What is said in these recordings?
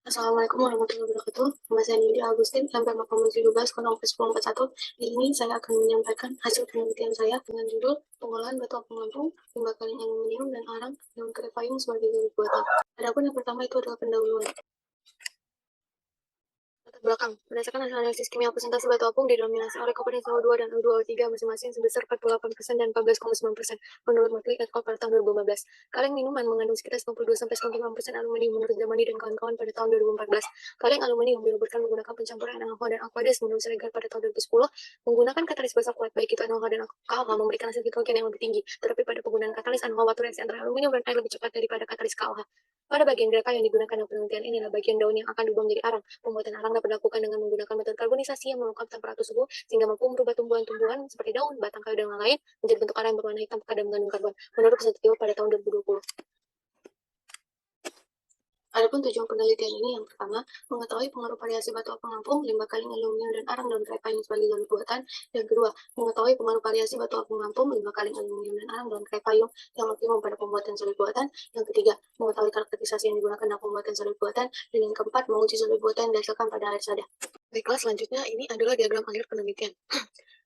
Assalamualaikum warahmatullahi wabarakatuh. Nama saya Nindi Agustin, MPM 17 Ini saya akan menyampaikan hasil penelitian saya dengan judul pengolahan batu apung Lampung, limbah kaleng aluminium dan arang daun karet payung sebagai zat buatan. Adapun yang pertama itu adalah pendahuluan. Latar belakang, berdasarkan hasil analisis kimia presentasi batu apung didominasi oleh komponen CO2 dan O2O3 masing-masing sebesar 48% dan 14,9% menurut Matli et al. Pada tahun 2015. Kaleng minuman mengandung sekitar 92-95% aluminium menurut Zamani dan kawan-kawan pada tahun 2014. Kaleng aluminium dilaburkan menggunakan pencampuran NaOH dan Aqueous menurut Siregar pada tahun 2010. Menggunakan katalis basa kuat baik itu NaOH dan KOH memberikan hasil hidrogen yang lebih tinggi, tetapi pada penggunaan katalis NaOH waktu reaksi antara aluminium dan air lebih cepat daripada katalis KOH. Pada bagian gerakan yang digunakan dalam penelitian inilah bagian daun yang akan diubah menjadi arang. Pembuatan arang dapat dilakukan dengan menggunakan metode karbonisasi yang melakukan temperatur suhu sehingga mampu merubah tumbuhan-tumbuhan seperti daun, batang kayu, dan lain-lain menjadi bentuk arang yang berwarna hitam pekat dan mengandung karbon. Menurut Presentio pada tahun 2020. Adapun tujuan penelitian ini yang pertama, mengetahui pengaruh variasi batu apung Lampung, limbah kaleng aluminium dan arang daun karet payung sebagai zat buatan. Yang kedua, mengetahui pengaruh variasi batu apung Lampung, limbah kaleng aluminium dan arang daun karet payung yang optimum pada pembuatan solid buatan. Yang ketiga, mengetahui karakterisasi yang digunakan dalam pembuatan solid buatan. Dan yang keempat, menguji solid buatan berdasarkan pada air sada. Baiklah, selanjutnya ini adalah diagram akhir penelitian.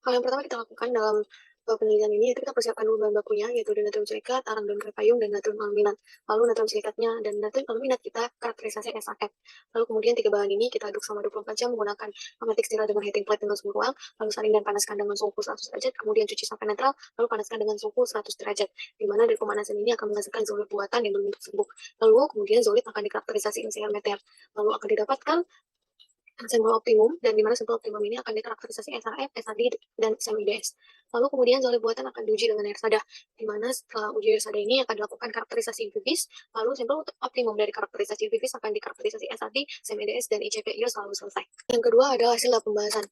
Hal yang pertama kita lakukan dalam penelitian ini yaitu kita persiapkan dulu bahan bakunya, yaitu natrium silikat, arang daun karet payung, dan natrium aluminat. Lalu natrium silikatnya dan natrium aluminat kita karakterisasi SAF. Lalu kemudian tiga bahan ini kita aduk selama 24 jam menggunakan magnetic stirrer dengan heating plate dengan suhu ruang, lalu saring dan panaskan dengan suhu 100 derajat, kemudian cuci sampai netral, lalu panaskan dengan suhu 100 derajat, di mana dari pemanasan ini akan menghasilkan zolit buatan yang berbentuk serbuk. Lalu kemudian zolit akan dikarakterisasi NCR meter, lalu akan didapatkan sampel optimum, dan di mana sampel optimum ini akan dikarakterisasi SRF, SAD, dan SMIDS. Lalu kemudian zolit buatan akan diuji dengan air sada, di mana setelah uji air sada ini akan dilakukan karakterisasi UV-vis, lalu sampel optimum dari karakterisasi UV-vis akan dikarakterisasi SAD, SMIDS, dan ICP-IO selalu selesai. Yang kedua adalah hasil pembahasan.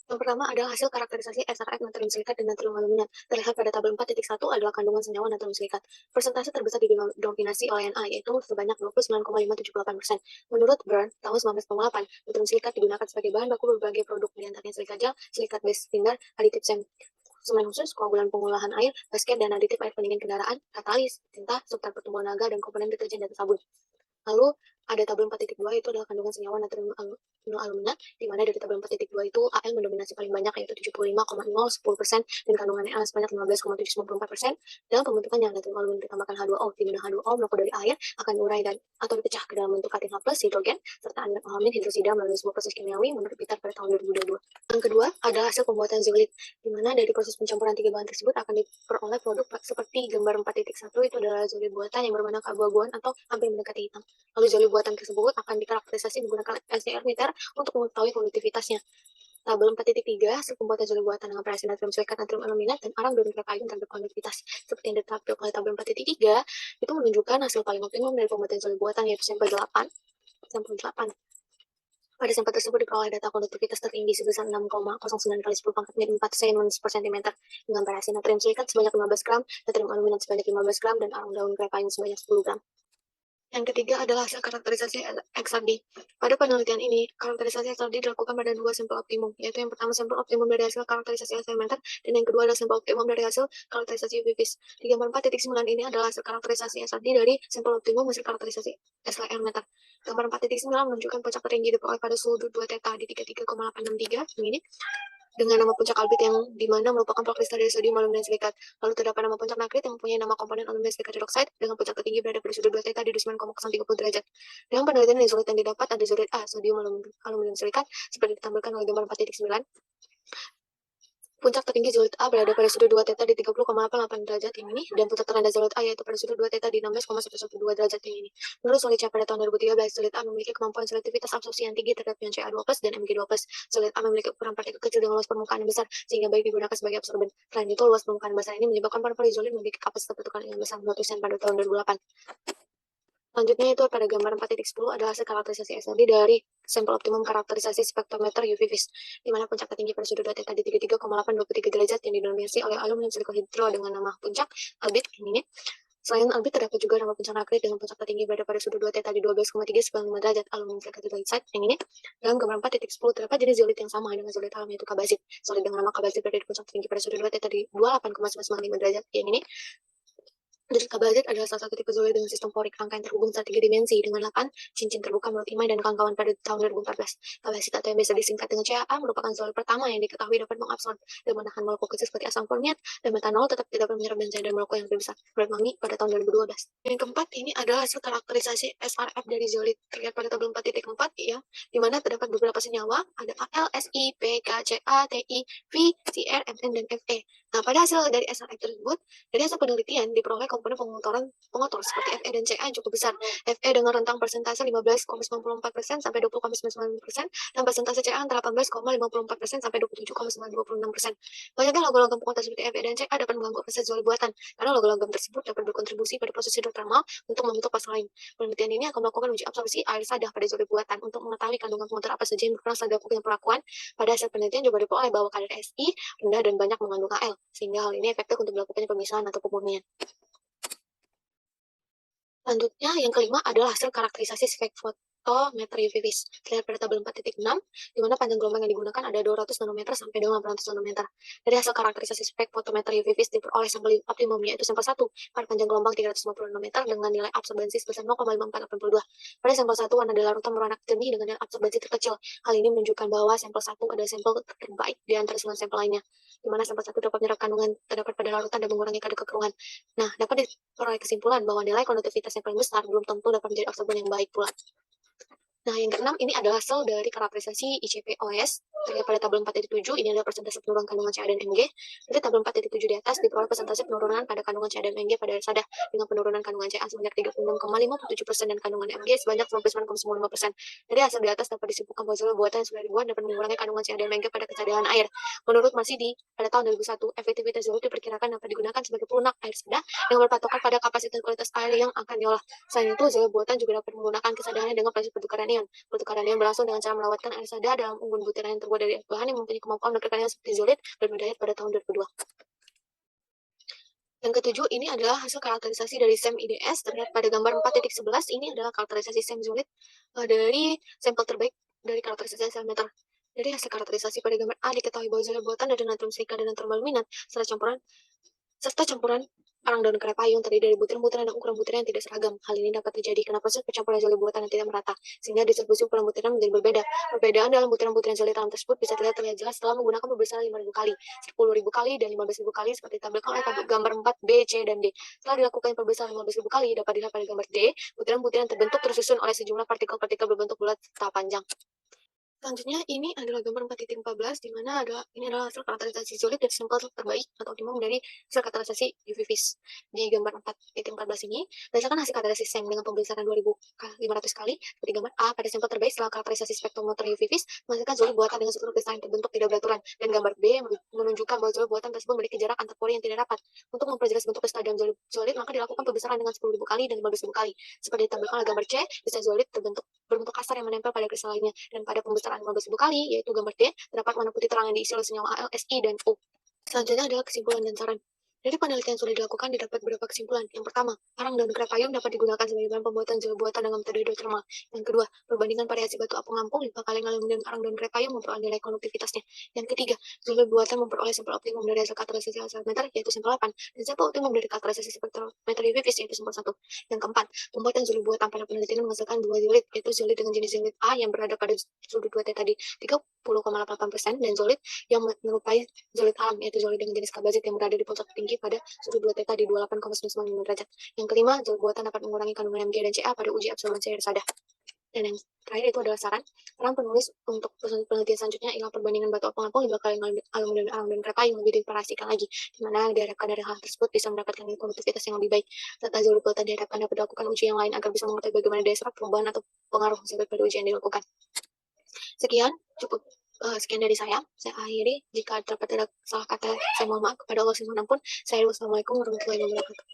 Yang pertama adalah hasil karakterisasi SRF natrium silikat dan natrium aluminat. Terlihat pada tabel 4.1 adalah kandungan senyawa natrium silikat. Persentase terbesar didominasi oleh Na, yaitu sebanyak 29,578%. Menurut Byrne, tahun 1908, natrium silikat digunakan sebagai bahan baku berbagai produk, diantaranya silikat gel, silikat base binder, aditif semen khusus, koagulan pengolahan air, basket, dan aditif air pendingin kendaraan, katalis, tinta, substrat pertumbuhan alga, dan komponen deterjen dan sabun. Lalu ada tabel 4.2 itu adalah kandungan senyawa natrium aluminat, di mana dari tabel 4.2 itu Al mendominasi paling banyak yaitu 75,010% dan kandungan Na sebanyak 15,794%. Dalam pembentukan yang natrium aluminat ditambahkan H2O, di mana H2O melepuh dari air akan diurai dan atau dipecah ke dalam bentuk KTH plus hidrogen serta amin hidrosida melalui sebuah proses kimiawi menurut Peter pada tahun 2022. Yang kedua adalah hasil pembuatan zolit, di mana dari proses pencampuran tiga bahan tersebut akan diperoleh produk seperti gambar 4.1 itu adalah zolit buatan yang berwarna keabu-abuan atau hampir mendekati hitam. Lalu zolit buatan tersebut akan dikarakterisasi menggunakan SCR meter untuk mengetahui konduktivitasnya. Tabel 4.3 hasil pembuatan zolit buatan dengan variasi natrium silikat, natrium aluminat, dan arang daun karet payung terhadap konduktivitas. Seperti yang ditampilkan oleh tabel 4.3, itu menunjukkan hasil paling optimum dari pembuatan zolit buatan yaitu sampel 8. Pada sampel tersebut diperoleh data konduktivitas tertinggi sebesar 6,09 kali 10 pangkat 4 Siemens per cm dengan variasi natrium silikat sebanyak 15 gram, natrium aluminat sebanyak 15 gram, dan arang daun karet payung sebanyak 10 gram. Yang ketiga adalah hasil karakterisasi XRD. Pada penelitian ini, karakterisasi XRD dilakukan pada dua sampel optimum, yaitu yang pertama sampel optimum dari hasil karakterisasi SL meter, dan yang kedua adalah sampel optimum dari hasil karakterisasi UV-vis. Di gambar 4.9 ini adalah hasil karakterisasi XRD dari sampel optimum hasil karakterisasi SLR meter. Gambar 4.9 menunjukkan puncak tertinggi diperoleh pada suhu 2 theta di 33,863 ini, dengan nama puncak albit yang dimana merupakan prokristal dari sodium, aluminium, dan silikat. Lalu terdapat nama puncak nakrit yang mempunyai nama komponen aluminium silikat hidroksida dengan puncak tertinggi berada pada suhu 2 theta di 29,30 derajat. Dalam penelitian zolit yang didapat ada zolit A, sodium, aluminium, silikat, seperti ditampilkan oleh gambar 4.9. Puncak tertinggi zolit A berada pada sudut 2 theta di 30,88 derajat yang ini, dan puncak terendah zolit A yaitu pada sudut 2 theta di 16,112 derajat yang ini. Menurut Zolit C pada tahun 2013, zolit A memiliki kemampuan selektivitas absorpsi yang tinggi terhadap ion Ca2+ dan Mg2+. Zolit A memiliki ukuran partikel kecil dengan luas permukaan yang besar, sehingga baik digunakan sebagai absorben. Selain itu, luas permukaan besar ini menyebabkan para polizolit memiliki kapasitas pertukaran yang besar menurut Sen pada tahun 2008. Selanjutnya itu pada gambar 4.10 adalah hasil karakterisasi SLD dari sampel optimum karakterisasi spektrometer UV-vis, di mana puncak tertinggi pada sudut 2 theta di 33,823 derajat yang didominasi oleh aluminium silikohidro dengan nama puncak albit ini. Selain albit terdapat juga nama puncak nakrit dengan puncak tertinggi berada pada sudut 2 theta di 12,395 derajat aluminium silikat hidroxide yang ini. Dalam gambar 4.10 terdapat jenis zolit yang sama dengan zolit alam yaitu kabazit. Zolit dengan nama kabazit berada di puncak tertinggi pada sudut 2 theta di 28,995 derajat yang ini. Dari Kabazit adalah salah satu tipe zodiak dengan sistem porik rangka yang terhubung secara 3 dimensi dengan 8 cincin terbuka menurut Imai dan kawan-kawan pada tahun 2014. Kabazit atau yang biasa disingkat dengan CAA merupakan zodiak pertama yang diketahui dapat mengabsorb dan menahan molekul kecil seperti asam formiat dan metanol tetap tidak dapat menyerap benzene dan molekul yang lebih besar. Menurut Mami pada tahun 2012. Yang keempat ini adalah hasil karakterisasi SRF dari zodiak terlihat pada tabel 4.4 ya, di mana terdapat beberapa senyawa ada AL, SI, P, K, C, A, T, I, V, C, R, Mn, dan Fe. Nah, pada hasil dari SRF tersebut, dari hasil penelitian diperoleh komponen pengotor seperti Fe dan Ca yang cukup besar. Fe dengan rentang persentase 15,94% sampai 20,99% dan persentase Ca antara 18,54% sampai 27,26%. Banyaknya logam-logam pengotor seperti Fe dan Ca dapat mengganggu proses jual buatan karena logam-logam tersebut dapat berkontribusi pada proses hidrotermal untuk membentuk fase lain. Penelitian ini akan melakukan uji absorpsi air sadah pada jual buatan untuk mengetahui kandungan pengotor apa saja yang berperan saat dilakukan pelakuan. Pada hasil penelitian juga diperoleh bahwa kadar Si rendah dan banyak mengandung Al, sehingga hal ini efektif untuk dilakukannya pemisahan atau pemurnian. Selanjutnya, yang kelima adalah hasil karakterisasi spektrometri vivis. Terlihat pada tabel 4.6, di mana panjang gelombang yang digunakan ada 200 nanometer sampai 800 nanometer. Dari hasil karakterisasi spektrometri vivis diperoleh sampel optimum, yaitu sampel 1 pada panjang gelombang 350 nanometer dengan nilai absorbensi sebesar 0,5482. Pada sampel 1, warna larutan berwarna jernih dengan nilai absorbensi terkecil. Hal ini menunjukkan bahwa sampel 1 adalah sampel terbaik di antara semua sampel lainnya, di mana sampel 1 dapat menyerap kandungan terdapat pada larutan dan mengurangi kadar kekeruhan. Nah, dapat diperoleh kesimpulan bahwa nilai konduktivitas yang paling besar belum tentu dapat menjadi absorben yang baik pula. Nah, yang keenam ini adalah hasil dari karakterisasi ICP-OS. Terlihat pada tabel 4.7, ini adalah persentase penurunan kandungan Ca dan Mg. Dari tabel 4.7 di atas diperoleh persentase penurunan pada kandungan Ca dan Mg pada air sadah dengan penurunan kandungan Ca sebanyak 36,57% dan kandungan Mg sebanyak 99,95%. Dari hasil di atas dapat disimpulkan bahwa zat buatan yang sudah dibuat dapat mengurangi kandungan Ca dan Mg pada kesadaran air. Menurut Masidi, pada tahun 2001, efektivitas zat diperkirakan dapat digunakan sebagai pelunak air sadah yang berpatokan pada kapasitas kualitas air yang akan diolah. Selain itu, zat buatan juga dapat menggunakan kesadarannya dengan proses pertukaran ion. Pertukaran ion berlangsung dengan cara melawatkan air sadah dalam unggun butiran yang terbuat dari bahan yang mempunyai kemampuan menekan ion seperti zolit dan berdaya pada tahun 2002. Yang ketujuh, ini adalah hasil karakterisasi dari SEM IDS. Terlihat pada gambar 4.11, ini adalah karakterisasi SEM zolit dari sampel terbaik dari karakterisasi sel meter. Dari hasil karakterisasi pada gambar A diketahui bahwa zolit buatan dari natrium silika dan natrium aluminat serta campuran arang daun kerai payung terdiri dari butiran-butiran dan ukuran butiran yang tidak seragam. Hal ini dapat terjadi karena proses pencampuran zat buatan yang tidak merata, sehingga distribusi ukuran butiran menjadi berbeda. Perbedaan dalam butiran-butiran zat alam tersebut bisa terlihat jelas setelah menggunakan pembesaran 5.000 kali, 10.000 kali, dan 15.000 kali seperti ditampilkan oleh gambar 4 B, C, dan D. Setelah dilakukan pembesaran 15.000 kali, dapat dilihat pada gambar D, butiran-butiran terbentuk tersusun oleh sejumlah partikel-partikel berbentuk bulat serta panjang. Selanjutnya ini adalah gambar 4.14 di mana ini adalah hasil karakterisasi zolit dari sampel terbaik atau optimum dari hasil karakterisasi UV-VIS. Di gambar 4.14 ini, berdasarkan hasil karakterisasi SEM dengan pembesaran 2.500 kali, seperti gambar A pada sampel terbaik setelah karakterisasi spektrometer UV-VIS menghasilkan zolit buatan dengan struktur kristal yang terbentuk tidak beraturan, dan gambar B menunjukkan bahwa zolit buatan tersebut memiliki jarak antar pori yang tidak rapat. Untuk memperjelas bentuk kristal dalam zolit, maka dilakukan pembesaran dengan 10.000 kali dan 15.000 kali. Seperti ditampilkan oleh gambar C, kristal zolit berbentuk kasar yang menempel pada kristal lainnya, dan pada pembesaran 15.000 kali, yaitu gambar D, terdapat warna putih terang yang diisi oleh senyawa Al, Si, dan O. Selanjutnya adalah kesimpulan dan saran. Dari penelitian yang sudah dilakukan, didapat beberapa kesimpulan. Yang pertama, arang daun kerai payung dapat digunakan sebagai bahan pembuatan zat buatan dengan metode hidrotermal. Yang kedua, perbandingan variasi batu apung lampung 5 kali aluminium arang daun kerai payung memperoleh nilai konduktivitasnya. Yang ketiga, zat buatan memperoleh sampel optimum dari hasil karakterisasi sel meter, yaitu sampel 8, dan sampel optimum dari karakterisasi spektrometri UV-VIS, yaitu sampel 1. Yang keempat, pembuatan zolit buatan pada penelitian menghasilkan dua zolit, yaitu zolit dengan jenis zolit A yang berada pada sudut 2 T tadi 30,88% dan zolit yang menyerupai zolit alam, yaitu zolit dengan jenis kabazit yang berada di puncak tinggi pada sudut 2 theta di 28,95 derajat. Yang kelima, zat buatan dapat mengurangi kandungan Mg dan Ca pada uji absorbensi air sadah. Dan yang terakhir itu adalah saran. Saran penulis untuk penelitian selanjutnya ialah perbandingan batu apung-apung 5 kali aluminium dan arang dan kerai payung lebih diparasikan lagi, di mana diharapkan dari hal tersebut bisa mendapatkan konduktivitas yang lebih baik. Serta zat buatan diharapkan dapat dilakukan uji yang lain agar bisa mengetahui bagaimana daya serap, perubahan, atau pengaruh zat pada uji yang dilakukan. Sekian, cukup sekian dari saya akhiri. Jika terdapat ada salah kata, saya mohon maaf kepada Allah Subhanahu. Saya Wassalamualaikum warahmatullahi wabarakatuh.